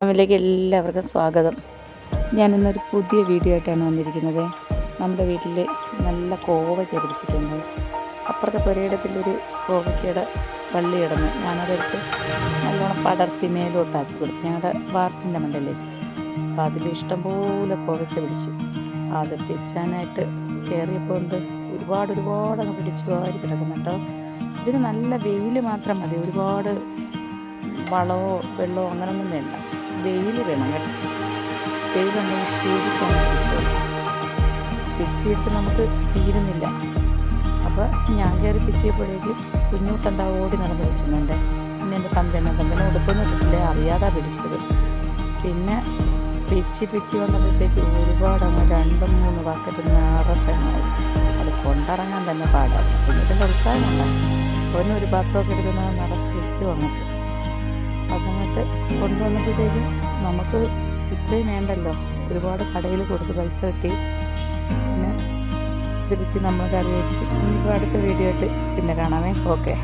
ഫാമിലിയിലേക്ക് എല്ലാവർക്കും സ്വാഗതം. ഞാനിന്നൊരു പുതിയ വീഡിയോ ആയിട്ടാണ് വന്നിരിക്കുന്നത്. നമ്മുടെ വീട്ടിൽ നല്ല കോവയ്ക്ക പിടിച്ചിട്ടുണ്ട്. അപ്പുറത്തെ പുരയിടത്തിലൊരു കോവയ്ക്കയുടെ വള്ളി കിടന്ന് ഞാനതെടുത്ത് നല്ലോണം പടർത്തി മേലോട്ടാക്കി കൊടുത്തു. ഞങ്ങളുടെ വാർപ്പിൻ്റെ മണ്ടയിലേക്ക്. അപ്പോൾ അതിൽ ഇഷ്ടംപോലെ കോവയ്ക്ക പിടിച്ചു. അത് പിച്ചാനായിട്ട് കയറിയപ്പോൾ ഉണ്ട് ഒരുപാട് അങ്ങ് പിടിച്ചു വാരി കിടക്കുന്നു കേട്ടോ. ഇതിന് നല്ല വെയിൽ മാത്രം മതി, ഒരുപാട് വളമോ വെള്ളമോ അങ്ങനെയൊന്നും വേണ്ട. വെയിൽ വേണം കേട്ടോ. വെയിലുണ്ടെങ്കിൽ ശരിക്കും പിച്ചിയിട്ട് നമുക്ക് തീരുന്നില്ല. അപ്പോൾ ഞാൻ കയറി പിച്ചിയപ്പോഴേക്കും കുഞ്ഞൂട്ടെന്താ ഓടി നടന്ന് വെച്ചിട്ടുണ്ട്. പിന്നെ എൻ്റെ തമ്പനെ ഉടുപ്പൊന്നും ഇട്ടിട്ടില്ല, അറിയാതെ പിടിച്ചത്. പിന്നെ പിച്ചി വന്നപ്പോഴത്തേക്ക് ഒരുപാട് അങ്ങ് 2-3 ബക്കറ്റ് നിറച്ചെണ്ണായി. അത് കൊണ്ടിറങ്ങാൻ തന്നെ പാടാണ്. പിന്നെ ഇതിൻ്റെ ഉത്സാഹമുണ്ടാകും. ഒരു പാത്രമൊക്കെ എടുക്കുന്നത് നിറച്ച് വിൽക്കും അങ്ങോട്ട്. അതങ്ങോട്ട് കൊണ്ടുവന്നപ്പോഴത്തേക്കും നമുക്ക് ഇത്രയും വേണ്ടല്ലോ, ഒരുപാട് കടയിൽ കൊടുത്ത് പൈസ കിട്ടി. പിന്നെ തിരിച്ച് നമ്മൾ കറി വെച്ച്. ഇനിയിപ്പോൾ അടുത്ത വീഡിയോ ആയിട്ട് പിന്നെ കാണാമേ. ഓക്കെ.